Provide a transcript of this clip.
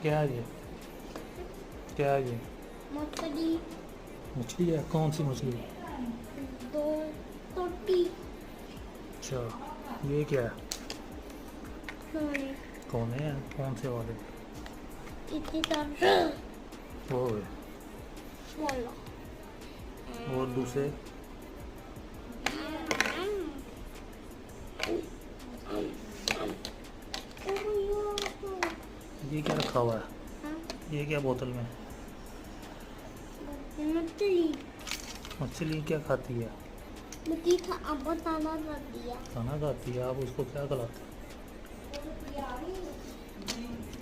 क्या है ये? क्या है ये? मछली। मछली है? कौन सी मछली? दो टोटी। अच्छा, ये क्या है? सोने। कौन है? कौन से वाले? इतनी तरह वो है। वाला। और दूसरे? ये क्या रखा हुआ है? ये क्या बोतल में? मछली। मछली क्या खाती है? मिट्टी का अब ताला कर दिया। खाना खाती है? आप उसको क्या खिलाते हैं?